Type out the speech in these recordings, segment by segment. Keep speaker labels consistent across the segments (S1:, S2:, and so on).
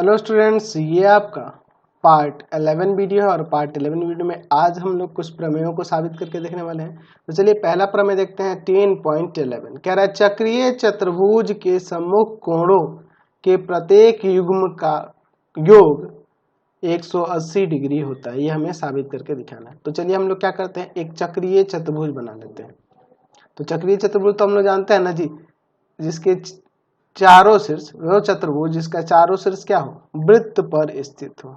S1: Hello students, ये आपका part 11 video है और पार्ट 11 वीडियो में आज हम लोग कुछ प्रमेयों को साबित करके देखने वाले हैं। तो चलिए पहला प्रमेय देखते हैं। 10.11 कह रहा है चक्रीय चतुर्भुज के सम्मुख कोणों के प्रत्येक युग्म का योग 180 डिग्री होता है। ये हमें साबित करके दिखाना है। तो चलिए हम लोग क्या करते हैं, एक चक्रीय चतुर्भुज बना लेते हैं। तो चक्रीय चतुर्भुज तो हम लोग जानते हैं ना जी, जिसके चारों शीर्ष, वो चतुर्भुज जिसका चारों शीर्ष क्या हो, वृत्त पर स्थित हो।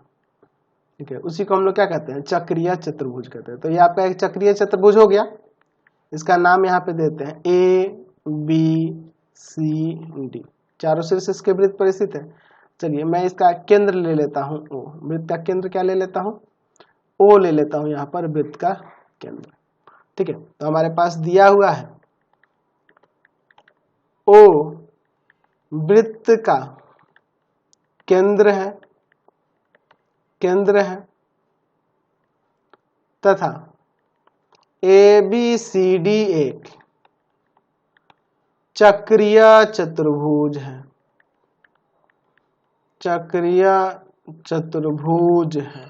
S1: ठीक है, उसी को हम लोग क्या कहते हैं, चक्रीय चतुर्भुज कहते हैं। तो ये आपका एक चक्रीय चतुर्भुज हो गया। इसका नाम यहाँ पे देते हैं ए बी सी डी। चारों शीर्ष इसके वृत्त पर स्थित है। चलिए मैं इसका केंद्र ले लेता हूँ ओ। वृत्त का केंद्र क्या ले लेता हूँ, ओ ले लेता हूँ यहाँ पर वृत्त का केंद्र। ठीक है, तो हमारे पास दिया हुआ है ओ वृत्त का केंद्र है तथा ए बी सी डी एक चक्रीय चतुर्भुज है। चक्रीय चतुर्भुज है।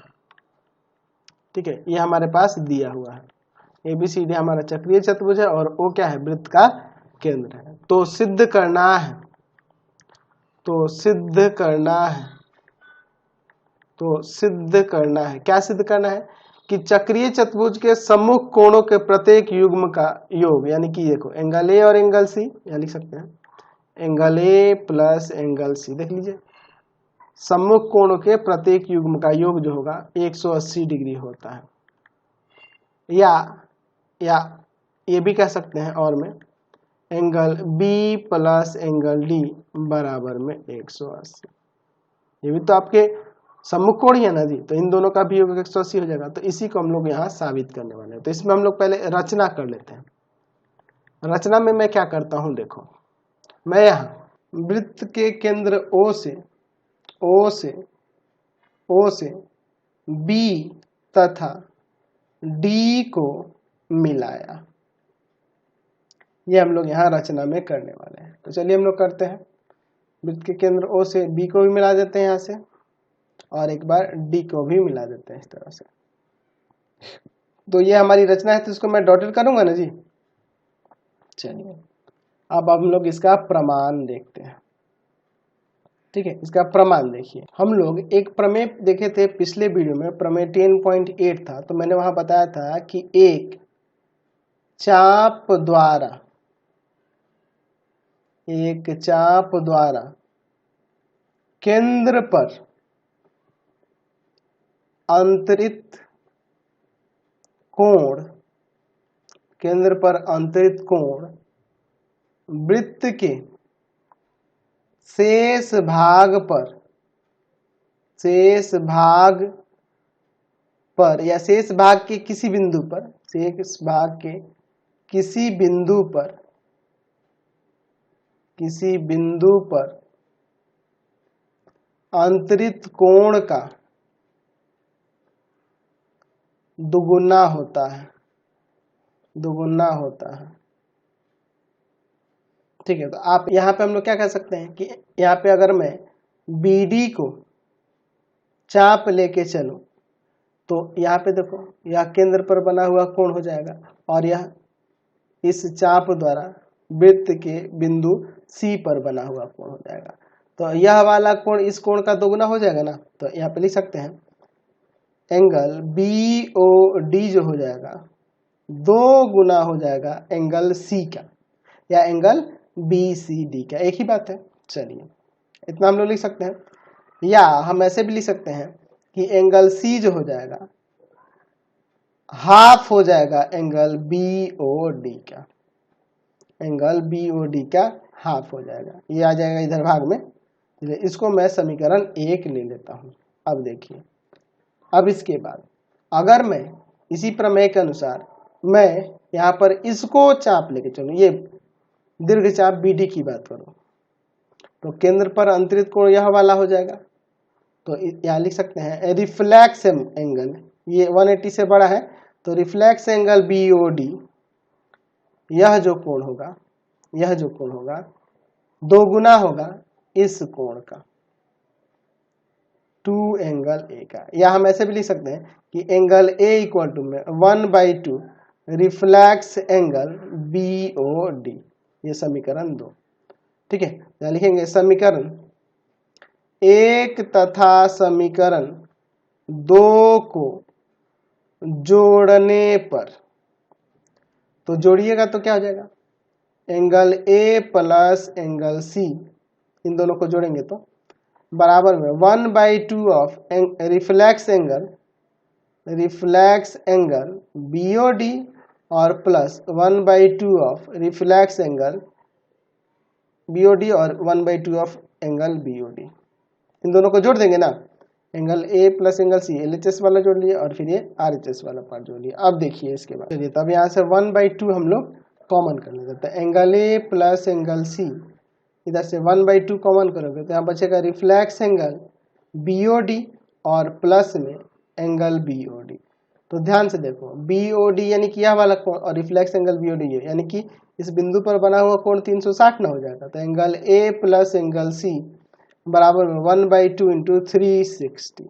S1: ठीक है, ये हमारे पास दिया हुआ है। ए बी सी डी हमारा चक्रीय चतुर्भुज है और ओ क्या है, वृत्त का केंद्र है। तो सिद्ध करना है, क्या सिद्ध करना है कि चक्रीय चतुर्भुज के सम्मुख कोणों के प्रत्येक युग्म का योग, यानी कि देखो एंगल ए और एंगल सी, या लिख सकते हैं angle A plus angle C. देख लीजिए, सम्मुख कोणों के प्रत्येक युग्म का योग जो होगा 180 डिग्री होता है। या ये भी कह सकते हैं और में angle B plus angle D बराबर में 180। ये भी तो आपके सम्मुख कोण ही है ना जी, तो इन दोनों का भी योग 180 हो जाएगा। तो इसी को हम लोग यहाँ साबित करने वाले हैं। तो इसमें हम लोग पहले रचना कर लेते हैं। रचना में मैं क्या करता हूं, देखो मैं यहाँ वृत्त के केंद्र ओ से बी तथा डी को मिलाया। ये हम लोग यहाँ रचना में करने वाले हैं। तो चलिए हम लोग करते हैं। वृत्त के केंद्र ओ से बी को भी मिला देते हैं यहाँ से, और एक बार डी को भी मिला देते हैं इस तरह से। तो ये हमारी रचना है, तो इसको मैं डॉटेड करूंगा ना जी। चलिए अब हम लोग इसका प्रमाण देखते हैं। ठीक है, इसका प्रमाण देखिए। हम लोग एक प्रमेय देखे थे पिछले वीडियो में, प्रमेय 10.8 था। तो मैंने वहां बताया था कि एक चाप द्वारा केंद्र पर अंतरित कोण वृत्त के शेष भाग पर या शेष भाग के किसी बिंदु पर अंतरित कोण का दुगुना होता है। ठीक है, तो आप यहाँ पे हम लोग क्या कह सकते हैं कि यहाँ पे अगर मैं BD को चाप लेके चलूं, तो यहाँ पे देखो यह केंद्र पर बना हुआ कोण हो जाएगा, और यह इस चाप द्वारा वृत्त के बिंदु C पर बना हुआ कोण हो जाएगा। तो यह वाला कोण इस कोण का दोगुना हो जाएगा ना। तो यहाँ पे लिख सकते हैं एंगल BOD जो हो जाएगा 2 गुना हो जाएगा एंगल C का, या एंगल BCD का, एक ही बात है। चलिए इतना हम लोग लिख सकते हैं। या हम ऐसे भी लिख सकते हैं कि एंगल C जो हो जाएगा हाफ हो जाएगा एंगल BOD का, हाफ हो जाएगा। ये आ जाएगा इधर भाग में। इसको मैं समीकरण 1 ले लेता हूं। अब देखिए, अब इसके बाद अगर मैं इसी प्रमेय के अनुसार मैं यहाँ पर इसको चाप लेके चलूं, ये दीर्घ चाप BD की बात करूं, तो केंद्र पर अंतरित कोण यह वाला हो जाएगा। तो यहाँ लिख सकते हैं रिफ्लेक्स एंगल, ये 180 से बड़ा है, तो रिफ्लेक्स एंगल BOD, यह जो कोण होगा 2 गुना होगा इस कोण का। 2 एंगल ए का, या हम ऐसे भी लिख सकते हैं कि एंगल ए इक्वल टू में 1/2 रिफ्लेक्स एंगल BOD, ये समीकरण 2। ठीक है, यहाँ लिखेंगे समीकरण 1 तथा समीकरण 2 को जोड़ने पर, तो जोड़िएगा तो क्या हो जाएगा, angle A plus angle C, इन दोनों को जोड़ेंगे तो बराबर में 1/2 ऑफ रिफ्लेक्स एंगल BOD और plus 1/2 of reflex angle BOD और 1/2 ऑफ एंगल BOD, इन दोनों को जोड़ देंगे ना, angle A plus angle C LHS वाला जोड़ लिया और फिर ये RHS वाला पार्ट जोड़ लिया। अब देखिए इसके बाद चलिए, तब यहाँ से 1/2 हम लोग कॉमन कर लेते हैं, तो angle A plus angle C, इधर से 1/2 कॉमन करोगे तो यहाँ बचेगा रिफ्लेक्स एंगल BOD और प्लस में एंगल BOD। तो ध्यान से देखो, BOD यानी कि यह वाला कोण और रिफ्लेक्स एंगल BOD है, यानी कि इस बिंदु पर बना हुआ कोण 360 ना हो जाएगा, तो angle A plus angle C बराबर में 1/2 इंटू 360,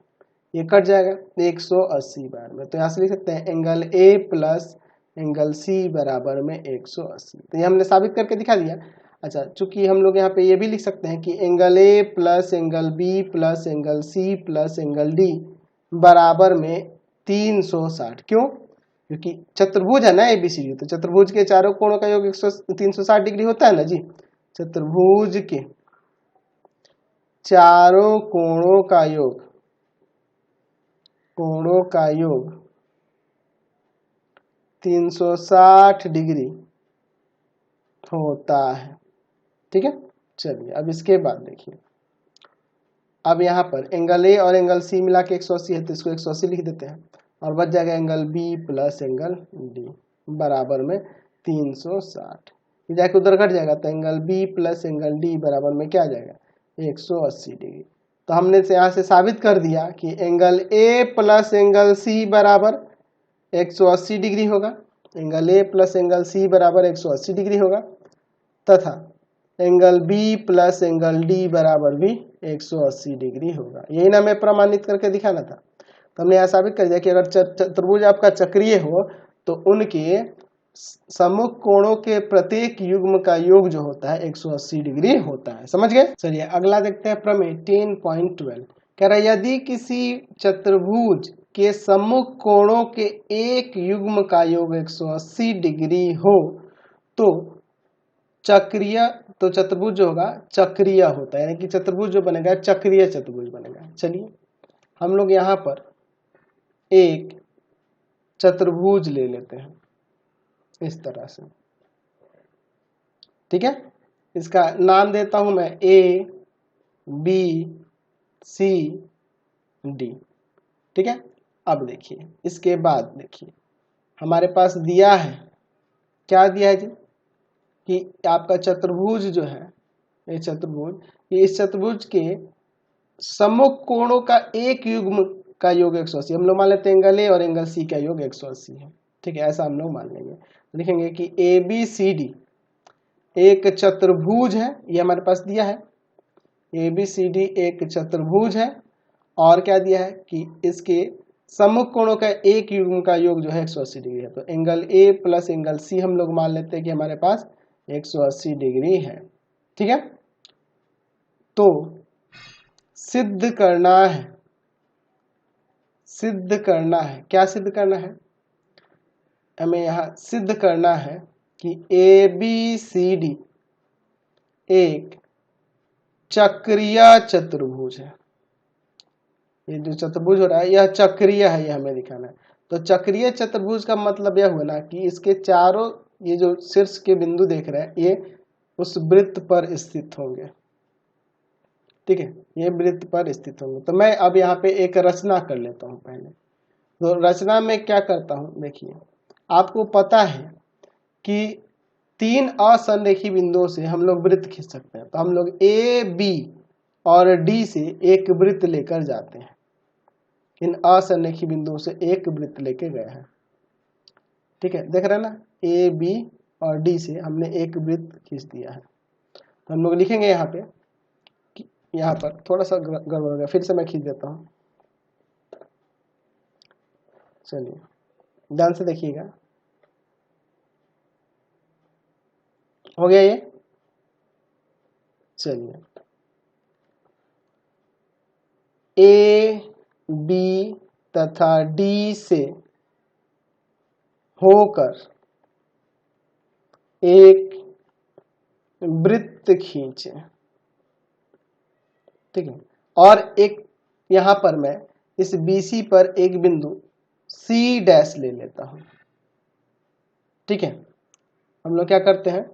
S1: ये कट जाएगा 180 बार में, तो यहाँ से लिख सकते हैं angle A plus angle C बराबर में 180। तो ये हमने साबित करके दिखा दिया। अच्छा, चूंकि हम लोग यहाँ पे ये भी लिख सकते हैं कि angle A plus angle B plus angle C plus angle D बराबर में 360, क्यों, क्योंकि चतुर्भुज है ना ABCD, तो चतुर्भुज के चारों कोणों का योग 360 डिग्री होता है ना जी, चतुर्भुज के चारों कोणों का योग 360 डिग्री होता है। ठीक है, चलिए अब इसके बाद देखिए, अब यहाँ पर एंगल ए और एंगल सी मिला के 180 है, तो इसको 180 लिख देते हैं और बच जाएगा angle B plus angle D बराबर में 360, ये जाके उधर घट जाएगा, तो angle B plus angle D बराबर में क्या आ जाएगा 180 डिग्री। तो हमने यहाँ से साबित कर दिया कि angle A plus angle C बराबर 180 डिग्री होगा, angle A plus angle C बराबर 180 डिग्री होगा, तथा angle B plus angle D बराबर भी 180 डिग्री होगा। यही ना हमें प्रमाणित करके दिखाना था। तो हमने यह साबित कर दिया कि अगर चतुर्भुज आपका चक्रीय हो तो उनके सम्मुख कोणों के प्रत्येक युग्म का योग जो होता है 180 डिग्री होता है। समझ गए? चलिए अगला देखते हैं प्रमेय 10.12। कह रहा है यदि किसी चतुर्भुज के सम्मुख कोणों के एक युग्म का योग 180 डिग्री हो तो चतुर्भुज जो होगा चक्रीय होता है, यानी कि चतुर्भुज जो बनेगा चक्रीय चतुर्भुज बनेगा। चलिए हम लोग यहाँ पर एक चतुर्भुज ले लेते हैं इस तरह से। ठीक है, इसका नाम देता हूं मैं A B C D। ठीक है, अब देखिए इसके बाद देखिए हमारे पास दिया है, क्या दिया है जी, कि आपका चतुर्भुज जो है ये चतुर्भुज, ये इस चतुर्भुज के सम्मुख कोणों का एक युग्म का योग 180, हम लोग मान लेते हैं एंगल ए और एंगल सी का योग 180 है। ठीक है, ऐसा हम लोग मान लेंगे। लिखेंगे कि ABCD एक चतुर्भुज है, ये हमारे पास दिया है ABCD एक चतुर्भुज है, और क्या दिया है कि इसके सम्मुख कोणों का एक युग्म का योग जो है 180 डिग्री है। तो angle A plus angle C हम लोग मान लेते हैं कि हमारे पास 180 डिग्री है। ठीक है, तो सिद्ध करना है, क्या सिद्ध करना है, हमें यहाँ सिद्ध करना है कि ABCD एक चक्रीय चतुर्भुज है। ये जो चतुर्भुज हो रहा है यह चक्रीय है, ये हमें दिखाना है। तो चक्रीय चतुर्भुज का मतलब यह हुआ ना कि इसके चारों ये जो शीर्ष के बिंदु देख रहे हैं ये उस वृत्त पर स्थित होंगे। ठीक है, ये वृत्त पर स्थित होंगे। तो मैं अब यहाँ पे एक रचना कर लेता हूँ पहले। तो रचना में क्या करता हूँ, देखिए आपको पता है कि 3 असंरेखी बिंदुओं से हम लोग वृत्त खींच सकते हैं। तो हम लोग A B और D से एक वृत्त लेकर जाते हैं, इन असंरेखी बिंदुओं से एक वृत्त लेके गए हैं। ठीक है, देख रहे हैं ना, A B और D से हमने एक वृत्त खींच दिया है। तो हम लोग लिखेंगे यहाँ पे कि यहाँ पर थोड़ा सा गड़बड़ हो गया, फिर से मैं खींच देता हूँ। चलिए ध्यान से देखिएगा, हो गया ये। चलिए ए बी तथा डी से होकर एक वृत्त खींचे, ठीक है। और एक यहां पर मैं इस BC पर एक बिंदु C डैश ले लेता हूं, ठीक है। हम लोग क्या करते हैं,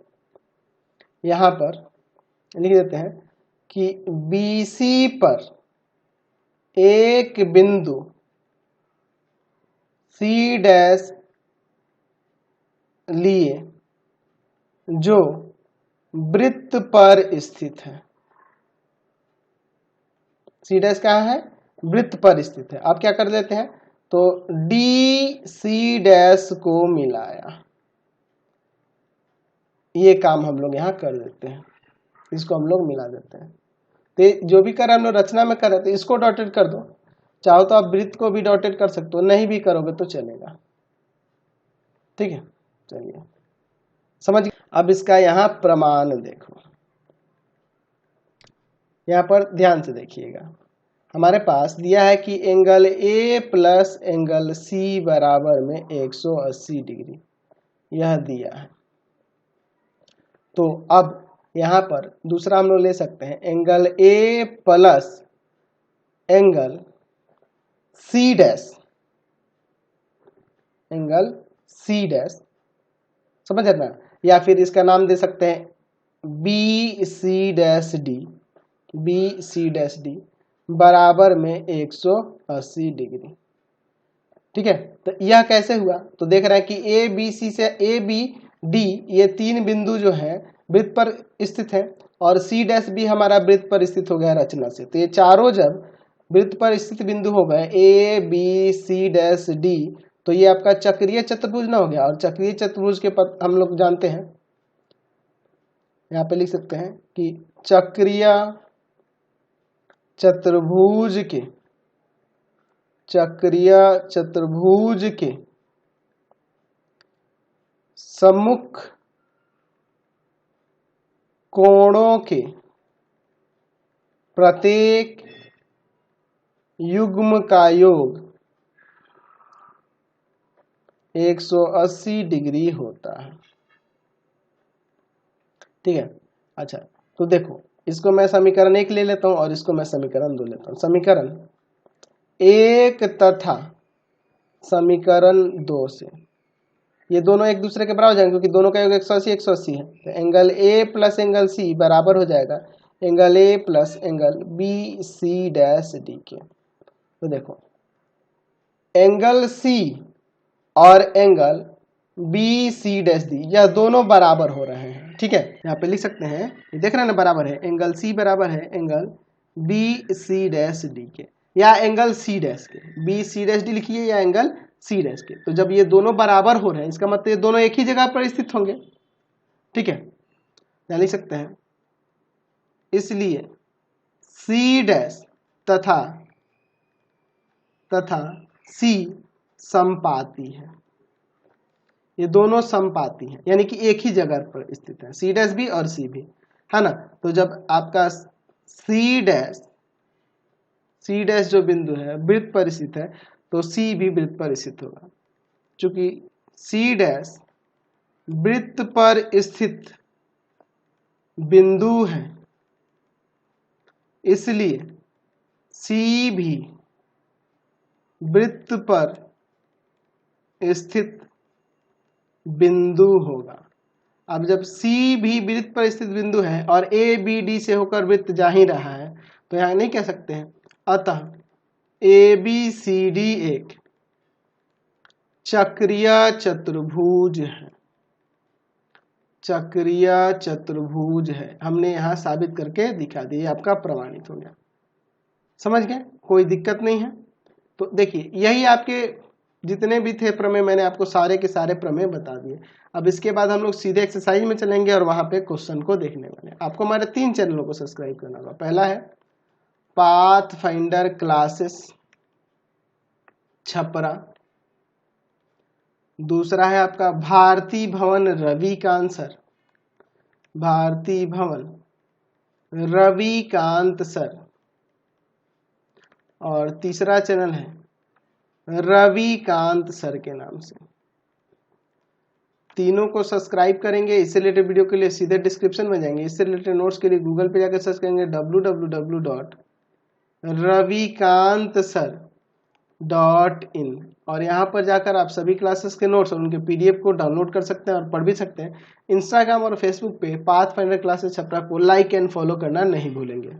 S1: यहां पर लिख देते हैं कि BC पर एक बिंदु C डैश लिए जो वृत्त पर स्थित है। C डैश कहाँ है, वृत्त पर स्थित है। आप क्या कर देते हैं, तो DC डैश को मिलाया, ये काम हम लोग यहाँ कर देते हैं, इसको हम लोग मिला देते हैं। तो जो भी कर हम लोग रचना में कर रहे थे, इसको डॉटेड कर दो, चाहो तो आप वृत्त को भी डॉटेड कर सकते हो, नहीं भी करोगे तो चलेगा, ठीक है। चलिए समझ। अब इसका यहाँ प्रमाण देखो, यहाँ पर ध्यान से देखिएगा, हमारे पास दिया है कि angle A plus angle C बराबर में 180 डिग्री, यह दिया है। तो अब यहाँ पर दूसरा हम लोग ले सकते हैं angle A plus angle C dash, angle C dash, समझ ना। या फिर इसका नाम दे सकते हैं BC dash D, BC dash D बराबर में 180 डिग्री, ठीक है। तो यह कैसे हुआ, तो देख रहे हैं कि ABC से ABD ये तीन बिंदु जो है वृत्त पर स्थित है, और C डैश भी हमारा वृत्त पर स्थित हो गया रचना से। तो ये चारों जब वृत्त पर स्थित बिंदु हो गए ABC डैश D, तो ये आपका चक्रीय चतुर्भुज ना हो गया। और चक्रीय चतुर्भुज के पद हम लोग जानते हैं, यहाँ पे लिख सकते हैं कि चक्रीय चतुर्भुज के सम्मुख कोणों के प्रत्येक युग्म का योग 180 डिग्री होता है, ठीक है। अच्छा तो देखो, इसको मैं समीकरण 1 ले लेता हूं और इसको मैं समीकरण 2 लेता हूं। समीकरण 1 तथा समीकरण 2 से ये दोनों एक दूसरे के बराबर हो जाएंगे, क्योंकि दोनों का योग 180 है। तो angle A plus angle C बराबर हो जाएगा angle A plus angle BC dash D के। तो देखो एंगल C और एंगल BC डैश D यह दोनों बराबर हो रहे हैं, ठीक है। यहाँ पे लिख सकते हैं, देख रहे हैं ना, बराबर है, एंगल C बराबर है एंगल BC डैश D के, या एंगल C डैश के। BC डैश D लिखिए या एंगल C डैश के। तो जब ये दोनों बराबर हो रहे हैं, इसका मतलब ये दोनों एक ही जगह पर स्थित होंगे, ठीक है। यहाँ लिख सकते हैं, इसलिए C डैश तथा C समपाती है, ये दोनों समपाती हैं, यानी कि एक ही जगह पर स्थित है, C डैश भी और C भी, है ना। तो जब आपका C डैश जो बिंदु है वृत्त पर स्थित है, तो C भी वृत्त पर स्थित होगा। चूंकि C डैश वृत्त पर स्थित बिंदु है, इसलिए C भी वृत्त पर स्थित बिंदु होगा। अब जब C भी वृत्त पर स्थित बिंदु है और ABD से होकर वृत्त जा ही रहा है, तो यहां नहीं कह सकते हैं। अतः ABCD एक चक्रीय चतुर्भुज है, चक्रीय चतुर्भुज है। हमने यहां साबित करके दिखा दिया, आपका प्रमाणित हो गया। समझ गए, कोई दिक्कत नहीं है। तो देखिए यही आपके जितने भी थे प्रमेय, मैंने आपको सारे के सारे प्रमेय बता दिए। अब इसके बाद हम लोग सीधे एक्सरसाइज में चलेंगे और वहां पे क्वेश्चन को देखने वाले हैं। आपको हमारे 3 चैनलों को सब्सक्राइब करना होगा। पहला है पाथ फाइंडर क्लासेस छपरा। दूसरा है आपका भारती भवन रविकांत सर, भारती भवन रविकांत सर। और तीसरा चैनल है रविकांत सर के नाम से। तीनों को सब्सक्राइब करेंगे। इससे रिलेटेड वीडियो के लिए सीधे डिस्क्रिप्शन में जाएंगे। इससे रिलेटेड नोट्स के लिए गूगल पे जाकर सर्च करेंगे www.ravikantsir.in और यहाँ पर जाकर आप सभी क्लासेस के नोट्स और उनके पीडीएफ को डाउनलोड कर सकते हैं और पढ़ भी सकते हैं। इंस्टाग्राम और फेसबुक पे पाथ फाइंडर क्लासेस छपरा को लाइक एंड फॉलो करना नहीं भूलेंगे।